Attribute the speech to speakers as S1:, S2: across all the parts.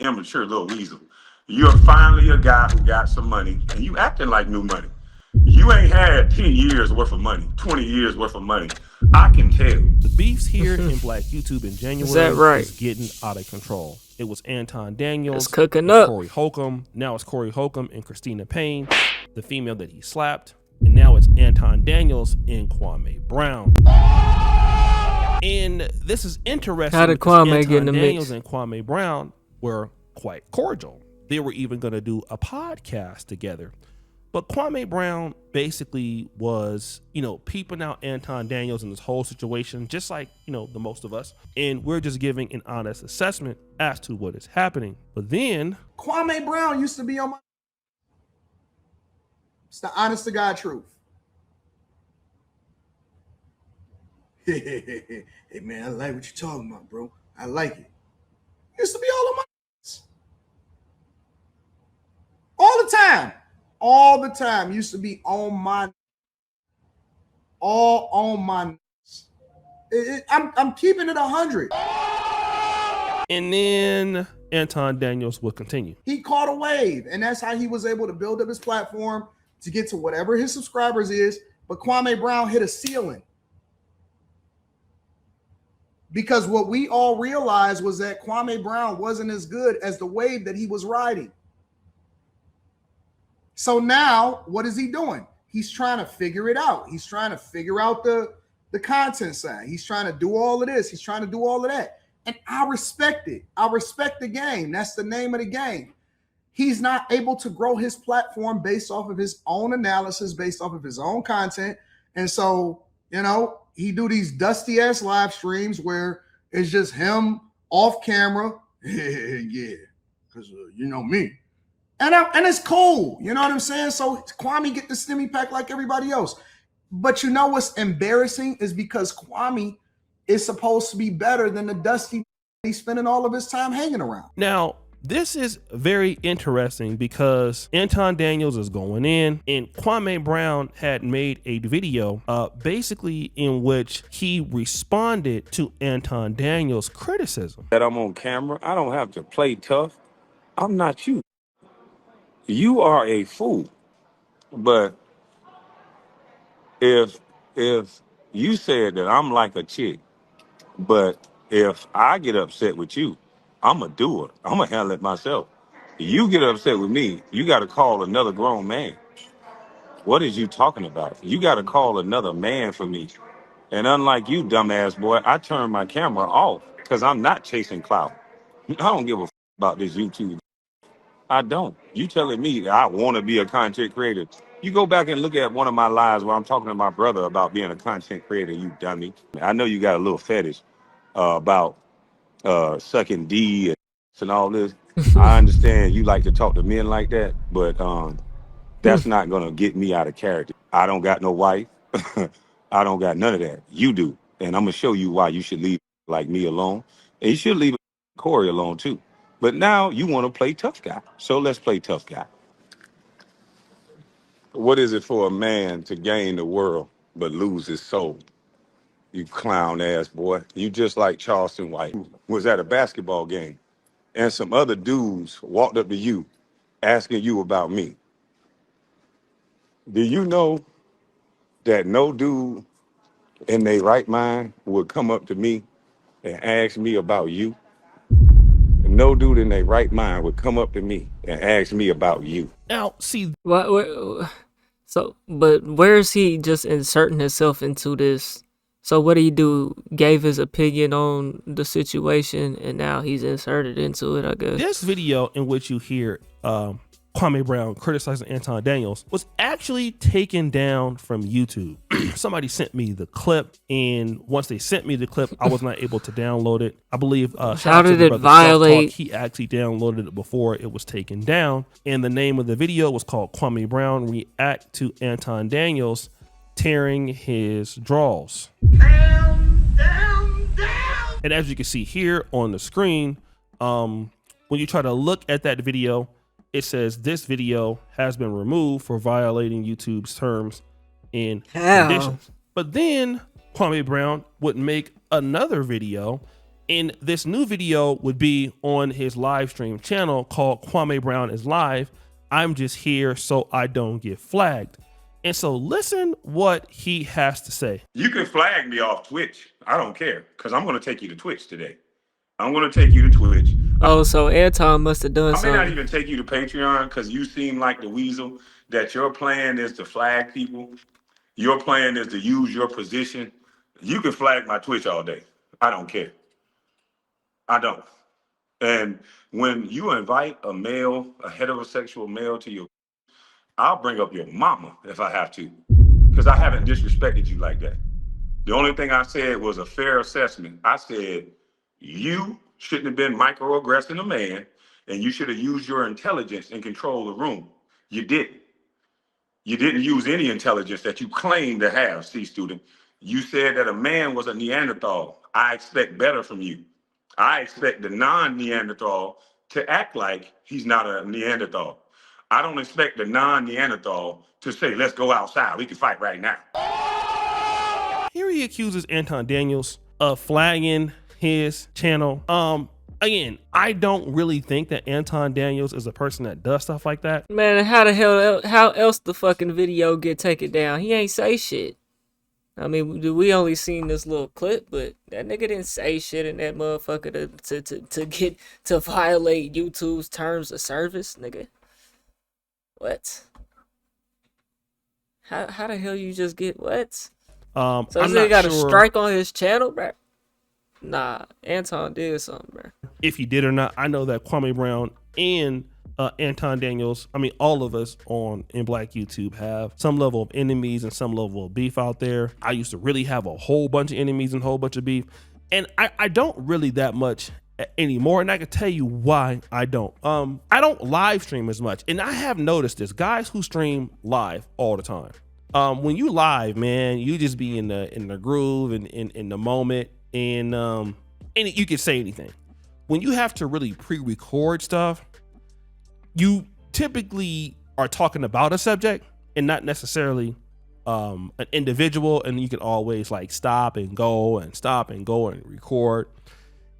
S1: immature little weasel. You're finally a guy who got some money, and you acting like new money. You ain't had 10 years worth of money, 20 years worth of money. I can tell.
S2: The beefs here in Black YouTube in
S3: Is that
S2: January
S3: right?
S2: is getting out of control. It was Anton
S3: It's
S2: Daniels,
S3: cooking
S2: it's
S3: up.
S2: Corey Holcomb. Now it's Corey Holcomb and Christina Payne, the female that he slapped. And now it's Anton Daniels and Kwame Brown. And this is interesting.
S3: How did
S2: because
S3: Kwame get in the
S2: Anton Daniels
S3: mix?
S2: and Kwame Brown were quite cordial. They were even going to do a podcast together. But Kwame Brown basically was, peeping out Anton Daniels in this whole situation, just like, the most of us. And we're just giving an honest assessment as to what is happening. But then
S4: Kwame Brown used to be on my... It's the honest to God truth. Hey, man, I like what you're talking about, bro. I like it. Used to be all on my... All the time. All the time. Used to be on my... All on my... I'm keeping it 100.
S2: And then Anton Daniels would continue.
S4: He caught a wave, and that's how he was able to build up his platform to get to whatever his subscribers is. But Kwame Brown hit a ceiling. Because what we all realized was that Kwame Brown wasn't as good as the wave that he was riding. So now, what is he doing? He's trying to figure it out. He's trying to figure out the content side. He's trying to do all of this. He's trying to do all of that. And I respect it. I respect the game. That's the name of the game. He's not able to grow his platform based off of his own analysis, based off of his own content. And so, he do these dusty ass live streams where it's just him off camera. Yeah, because you know me. And it's cool. You know what I'm saying? So Kwame get the stimmy pack like everybody else. But you know what's embarrassing is because Kwame is supposed to be better than the dusty he's spending all of his time hanging around.
S2: Now, this is very interesting because Anton Daniels is going in, and Kwame Brown had made a video basically in which he responded to Anton Daniels' criticism.
S1: That I'm on camera, I don't have to play tough. I'm not you. You are a fool. But if you said that I'm like a chick, but if I get upset with you, I'm a doer. I'm gonna handle it myself. You get upset with me, you got to call another grown man. What is you talking about? You got to call another man for me. And unlike you, dumbass boy, I turn my camera off because I'm not chasing clout. I don't give a about this YouTube. I don't. You telling me I want to be a content creator. You go back and look at one of my lives where I'm talking to my brother about being a content creator, you dummy. I know you got a little fetish about sucking D and all this. I understand you like to talk to men like that, but that's not going to get me out of character. I don't got no wife. I don't got none of that. You do. And I'm going to show you why you should leave like me alone. And you should leave Corey alone too. But now you want to play tough guy. So let's play tough guy. What is it for a man to gain the world but lose his soul? You clown ass boy. You just like Charleston White was at a basketball game and some other dudes walked up to you asking you about me. Do you know that no dude in their right mind would come up to me and ask me about you? No dude in their right mind would come up to me and ask me about you.
S2: Now, see,
S3: What? So, but where is he just inserting himself into this? So what did he do? Gave his opinion on the situation, and now he's inserted into it, I guess.
S2: this video in which you hear Kwame Brown criticizing Anton Daniels was actually taken down from YouTube. Somebody sent me the clip, and once they sent me the clip, I was not able to download it. I believe
S3: How did it violate?
S2: He actually downloaded it before it was taken down, and the name of the video was called Kwame Brown React to Anton Daniels Tearing His Draws. And as you can see here on the screen, when you try to look at that video, it says this video has been removed for violating YouTube's terms and conditions. But then Kwame Brown would make another video And this new video would be on his live stream channel called Kwame Brown is Live. I'm just here so I don't get flagged. And so listen what he has to say.
S1: You can flag me off Twitch. I don't care, because I'm going to take you to Twitch today. I'm going to take you to Twitch.
S3: Oh, so Anton must have done
S1: I may
S3: something.
S1: not even take you to Patreon because you seem like the weasel, that your plan is to flag people. Your plan is to use your position. You can flag my Twitch all day. I don't care. I don't. And when you invite a male, a heterosexual male to your, I'll bring up your mama if I have to, because I haven't disrespected you like that. The only thing I said was a fair assessment. I said, you shouldn't have been microaggressing a man, and you should have used your intelligence and control the room. You didn't. You didn't use any intelligence that you claim to have, C-student. You said that a man was a Neanderthal. I expect better from you. I expect the non-Neanderthal to act like he's not a Neanderthal. I don't expect the non-Neanderthal to say, let's go outside. We can fight right now.
S2: Here he accuses Anton Daniels of flagging his channel. Again, I don't really think that Anton Daniels is a person that does stuff like that.
S3: Man, how the hell, how else the fucking video get taken down? He ain't say shit. I mean, we only seen this little clip, but that nigga didn't say shit in that motherfucker to violate YouTube's terms of service, nigga. What? How the hell you just get what? So this nigga got a strike on his channel, bro? Nah, Anton did something, bro.
S2: If he did or not, I know that Kwame Brown and Anton Daniels, I mean, all of us in Black YouTube have some level of enemies and some level of beef out there. I used to really have a whole bunch of enemies and a whole bunch of beef, and I don't really that much anymore, and I can tell you why I don't. I don't live stream as much, and I have noticed this. Guys who stream live all the time, when you live, man, you just be in the groove and in the moment, and you can say anything. When you have to really pre-record stuff, you typically are talking about a subject and not necessarily an individual, and you can always like stop and go and record.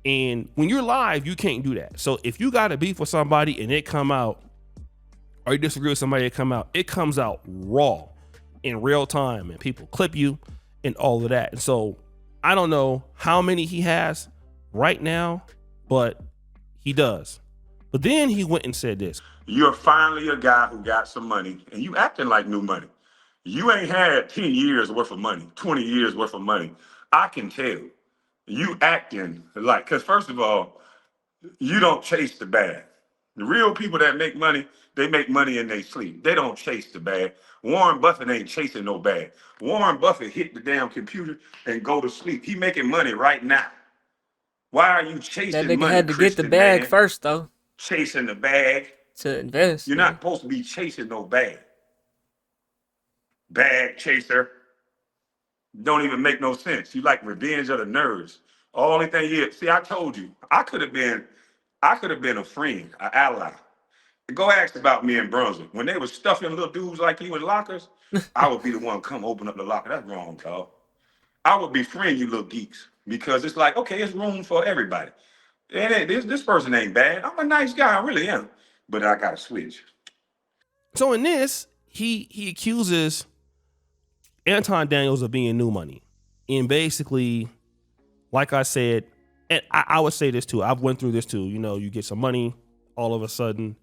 S2: And when you're live, you can't do that. So if you got a beef with somebody and it come out, or you disagree with somebody that come out, it comes out raw in real time, and people clip you and all of that. And so I don't know how many he has right now, but he does. But then he went and said this.
S1: You're finally a guy who got some money, and you acting like new money. You ain't had 10 years worth of money, 20 years worth of money. I can tell. You acting like, because first of all, you don't chase the bag. The real people that make money, they make money in their sleep. They don't chase the bag. Warren Buffett ain't chasing no bag. Warren Buffett hit the damn computer and go to sleep. He making money right now. Why are you chasing money?
S3: That nigga had to get the
S1: Christian
S3: bag
S1: man?
S3: first, though.
S1: Chasing the bag.
S3: To invest.
S1: You're not supposed to be chasing no bag. Bag chaser. Don't even make no sense. You like Revenge of the Nerds. Only thing you see, I told you, I could have been a friend, an ally. Go ask about me in Brunswick. When they was stuffing little dudes like you in lockers, I would be the one come open up the locker. That's wrong, dog. I would befriend you little geeks, because it's like, okay, it's room for everybody. And this person ain't bad. I'm a nice guy, I really am. But I gotta switch.
S2: So in this, he accuses Anton Daniels of being new money. And basically, like I said, and I would say this too, I've went through this too. You know, you get some money, all of a sudden,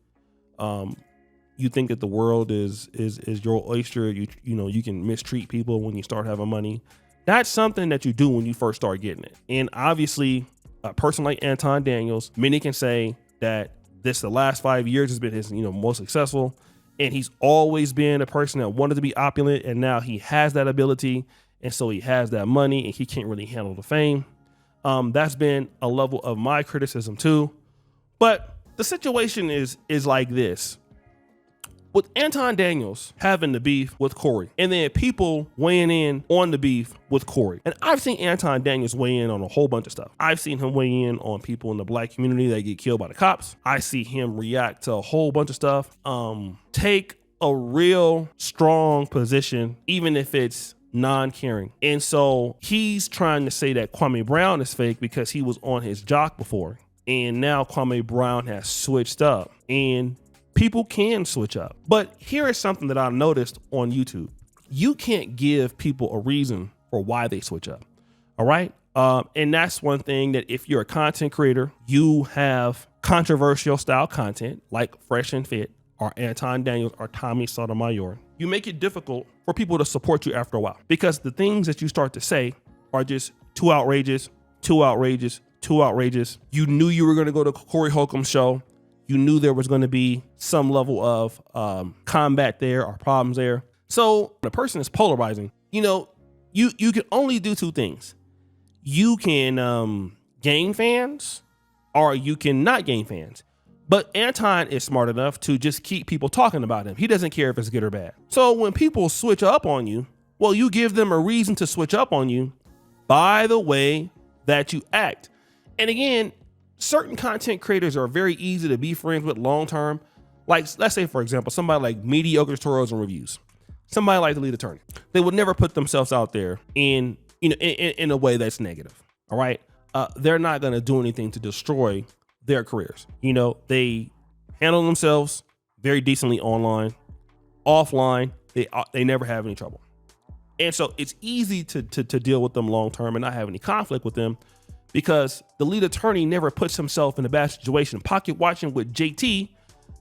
S2: you think that the world is your oyster. You know, you can mistreat people when you start having money. That's something that you do when you first start getting it. And obviously, a person like Anton Daniels, many can say that the last 5 years has been his, most successful. And he's always been a person that wanted to be opulent. And now he has that ability. And so he has that money and he can't really handle the fame. That's been a level of my criticism too. But the situation is like this. With Anton Daniels having the beef with Corey, and then people weighing in on the beef with Corey. And I've seen Anton Daniels weigh in on a whole bunch of stuff. I've seen him weigh in on people in the Black community that get killed by the cops. I see him react to a whole bunch of stuff. Take a real strong position, even if it's non-caring. And so he's trying to say that Kwame Brown is fake because he was on his jock before. And now Kwame Brown has switched up, and people can switch up. But here is something that I noticed on YouTube. You can't give people a reason for why they switch up. All right. And that's one thing that if you're a content creator, you have controversial style content like Fresh and Fit or Anton Daniels or Tommy Sotomayor, you make it difficult for people to support you after a while because the things that you start to say are just too outrageous, too outrageous, too outrageous. You knew you were going to go to Corey Holcomb's show. You knew there was going to be some level of combat there or problems there. So when a person is polarizing, you know, you can only do two things. You can gain fans or you can not gain fans. But Anton is smart enough to just keep people talking about him. He doesn't care if it's good or bad. So when people switch up on you, well, you give them a reason to switch up on you by the way that you act. And again, certain content creators are very easy to be friends with long term. Like, let's say, for example, somebody like Mediocre Tutorials and Reviews, somebody like the Lead Attorney. They would never put themselves out there in a way that's negative. All right. They're not going to do anything to destroy their careers. You know, they handle themselves very decently online, offline. They never have any trouble. And so it's easy to deal with them long term and not have any conflict with them because the Lead Attorney never puts himself in a bad situation. Pocket Watching with JT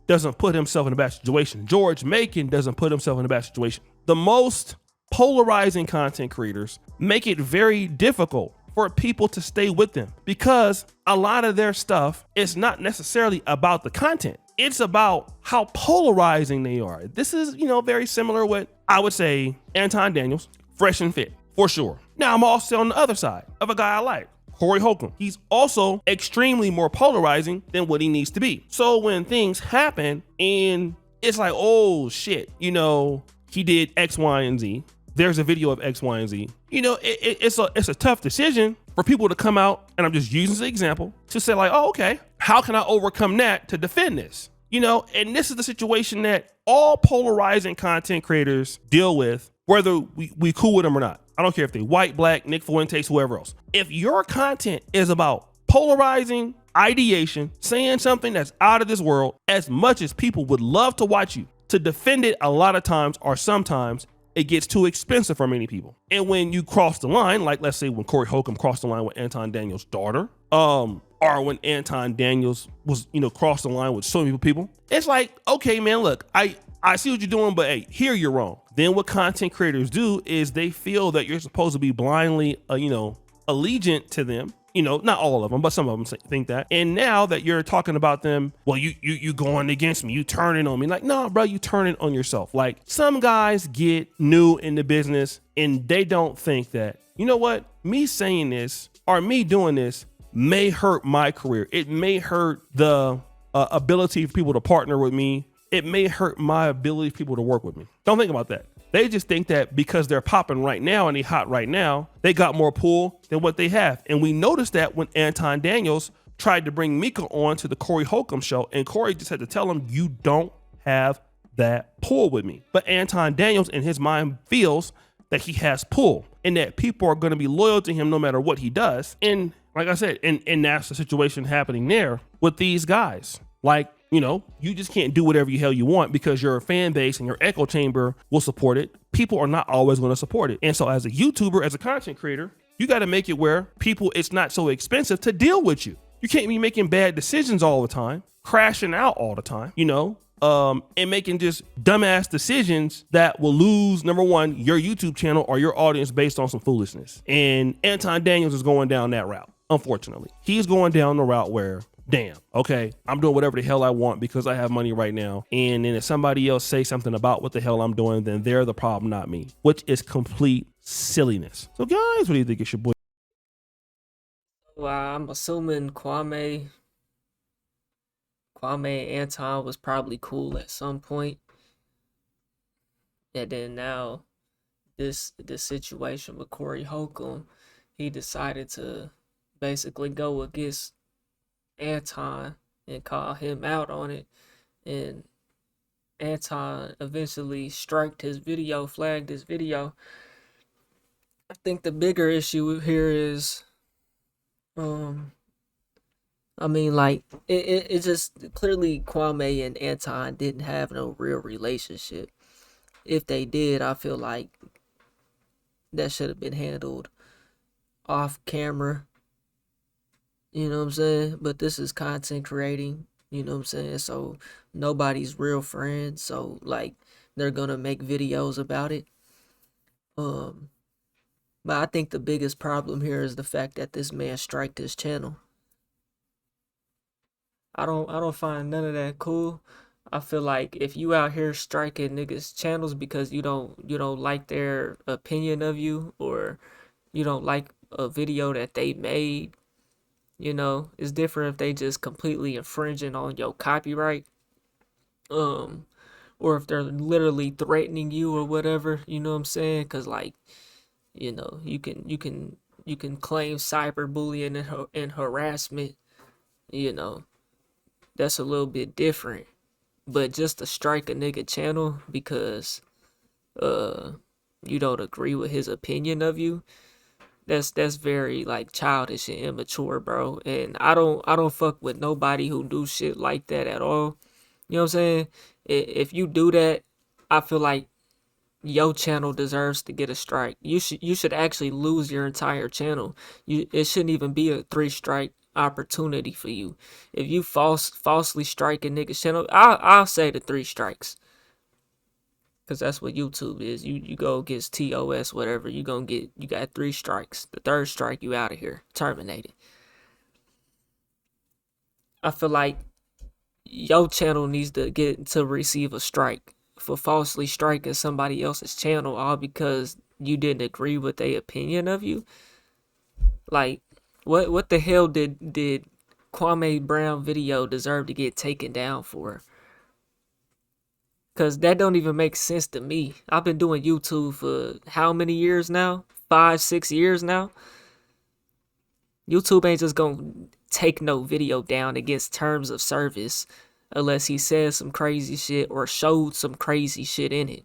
S2: doesn't put himself in a bad situation. George Macon doesn't put himself in a bad situation. The most polarizing content creators make it very difficult for people to stay with them because a lot of their stuff is not necessarily about the content. It's about how polarizing they are. This is, very similar with, I would say, Anton Daniels, Fresh and Fit, for sure. Now, I'm also on the other side of a guy I like, Corey Holcomb. He's also extremely more polarizing than what he needs to be. So when things happen and it's like, oh shit, he did X, Y, and Z. There's a video of X, Y, and Z. It's a tough decision for people to come out, and I'm just using this example to say like, oh, okay, how can I overcome that to defend this? And this is the situation that all polarizing content creators deal with, whether we cool with them or not. I don't care if they white, black, Nick Fuentes, whoever else. If your content is about polarizing, ideation, saying something that's out of this world, as much as people would love to watch you, to defend it a lot of times or sometimes it gets too expensive for many people. And when you cross the line, like let's say when Corey Holcomb crossed the line with Anton Daniels' daughter, or when Anton Daniels was, crossed the line with so many people, it's like, okay, man, look, I see what you're doing, but hey, here you're wrong. Then what content creators do is they feel that you're supposed to be blindly, allegiant to them. Not all of them, but some of them think that. And now that you're talking about them, well, you going against me, you turning on me. Like, no, bro, you turning on yourself. Like, some guys get new in the business and they don't think that, you know what, me saying this or me doing this may hurt my career. It may hurt the ability for people to partner with me. It may hurt my ability for people to work with me. Don't think about that. They just think that because they're popping right now and they hot right now, they got more pull than what they have. And we noticed that when Anton Daniels tried to bring Mika on to the Corey Holcomb show, and Corey just had to tell him, you don't have that pull with me. But Anton Daniels in his mind feels that he has pull and that people are going to be loyal to him no matter what he does. And like I said, and that's the situation happening there with these guys. Like, you just can't do whatever the hell you want because your fan base and your echo chamber will support it. People are not always going to support it. And so as a YouTuber, as a content creator, you got to make it where it's not so expensive to deal with you. You can't be making bad decisions all the time, crashing out all the time, and making just dumbass decisions that will lose, number one, your YouTube channel or your audience based on some foolishness. And Anton Daniels is going down that route. Unfortunately, he's going down the route where, damn, okay, I'm doing whatever the hell I want because I have money right now. And then if somebody else say something about what the hell I'm doing, then they're the problem, not me, which is complete silliness. So guys, what do you think? It's your boy.
S3: Well, I'm assuming Kwame and Anton was probably cool at some point. And then now this situation with Corey Holcomb, he decided to basically go against Anton and call him out on it, and Anton eventually flagged his video, I think the bigger issue here is, um, I mean, like it just clearly Kwame and Anton didn't have no real relationship. If they did, I feel like that should have been handled off camera. You know what I'm saying? But this is content creating. You know what I'm saying? So nobody's real friends. So like they're gonna make videos about it. Um, but I think the biggest problem here is the fact that this man striked his channel. I don't find none of that cool. I feel like if you out here striking niggas channels because you don't like their opinion of you, or you don't like a video that they made, it's different if they just completely infringing on your copyright. Um or if they're literally threatening you or whatever, you know what I'm saying? Cuz like, you can claim cyberbullying and harassment, you know. That's a little bit different. But just to strike a nigga channel because uh you don't agree with his opinion of you, that's very like childish and immature, bro. And I don't fuck with nobody who do shit like that at all. You know what I'm saying? If you do that, I feel like your channel deserves to get a strike. You should actually lose your entire channel. It shouldn't even be a 3 strike opportunity for you. If you falsely strike a nigga's channel, I'll say the 3 strikes. Cause that's what YouTube is. You go against TOS, whatever, you got 3 strikes. The third strike, you out of here. Terminated. I feel like your channel needs to receive a strike for falsely striking somebody else's channel, all because you didn't agree with their opinion of you. Like, what the hell did Kwame Brown video deserve to get taken down for? Cause that don't even make sense to me. I've been doing YouTube for how many years now? 5, 6 years now. YouTube ain't just gonna take no video down against terms of service unless he says some crazy shit or showed some crazy shit in it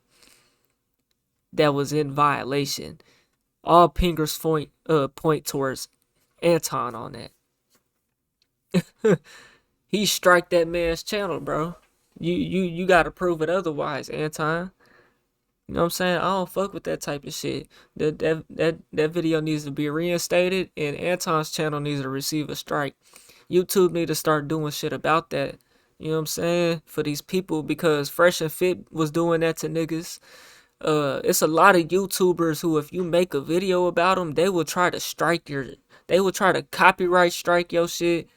S3: that was in violation. All fingers point towards Anton on that. He striked that man's channel, bro. You gotta prove it otherwise, Anton. You know what I'm saying? I don't fuck with that type of shit. That video needs to be reinstated, and Anton's channel needs to receive a strike. YouTube need to start doing shit about that. You know what I'm saying? For these people, because Fresh and Fit was doing that to niggas. It's a lot of YouTubers who, if you make a video about them, they will try to copyright strike your shit,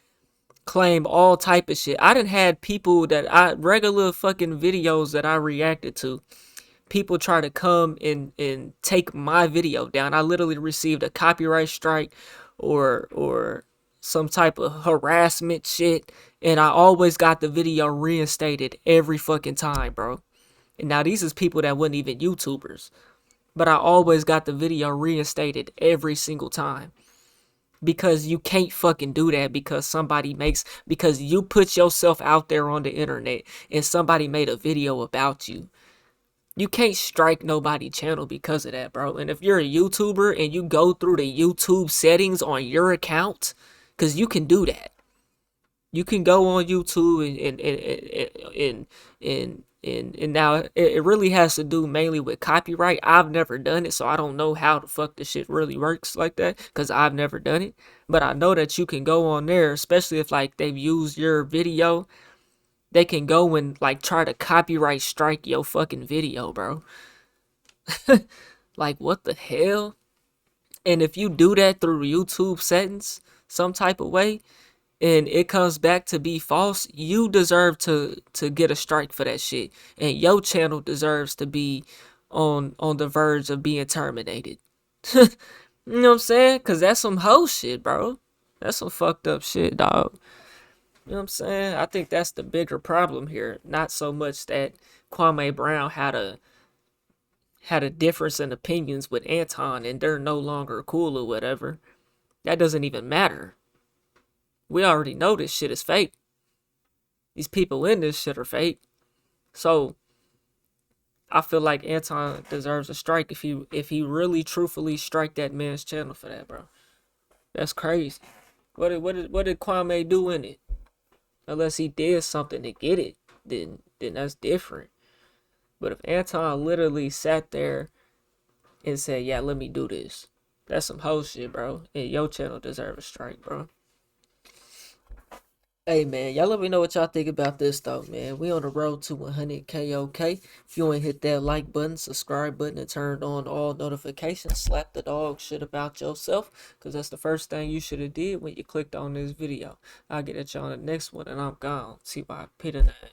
S3: claim all type of shit. I done had people regular fucking videos that I reacted to, people try to come and take my video down. I literally received a copyright strike or some type of harassment shit, and I always got the video reinstated every fucking time, bro. And now these is people that wasn't even YouTubers, but I always got the video reinstated every single time. Because you can't fucking do that because you put yourself out there on the internet and somebody made a video about you. You can't strike nobody channel because of that, bro. And if you're a YouTuber and you go through the YouTube settings on your account, because you can do that. You can go on YouTube and now it really has to do mainly with copyright. I've never done it, so I don't know how the fuck this shit really works like that, because I've never done it. But I know that you can go on there, especially if like they've used your video. They can go and like try to copyright strike your fucking video, bro. Like, what the hell? And if you do that through YouTube settings some type of way and it comes back to be false, you deserve to get a strike for that shit. And your channel deserves to be on the verge of being terminated. You know what I'm saying? Cause that's some hoe shit, bro. That's some fucked up shit, dog. You know what I'm saying? I think that's the bigger problem here. Not so much that Kwame Brown had a difference in opinions with Anton and they're no longer cool or whatever. That doesn't even matter. We already know this shit is fake. These people in this shit are fake. So I feel like Anton deserves a strike if he really truthfully strike that man's channel for that, bro. That's crazy. What did Kwame do in it? Unless he did something to get it, then that's different. But if Anton literally sat there and said, "Yeah, let me do this," that's some whole shit, bro. And your channel deserves a strike, bro. Hey man, y'all let me know what y'all think about this though, man. We on the road to 100K, okay? If you ain't hit that like button, subscribe button, and turned on all notifications, slap the dog shit about yourself, because that's the first thing you should have did when you clicked on this video. I'll get at y'all on the next one, and I'm gone. See why I pit in that.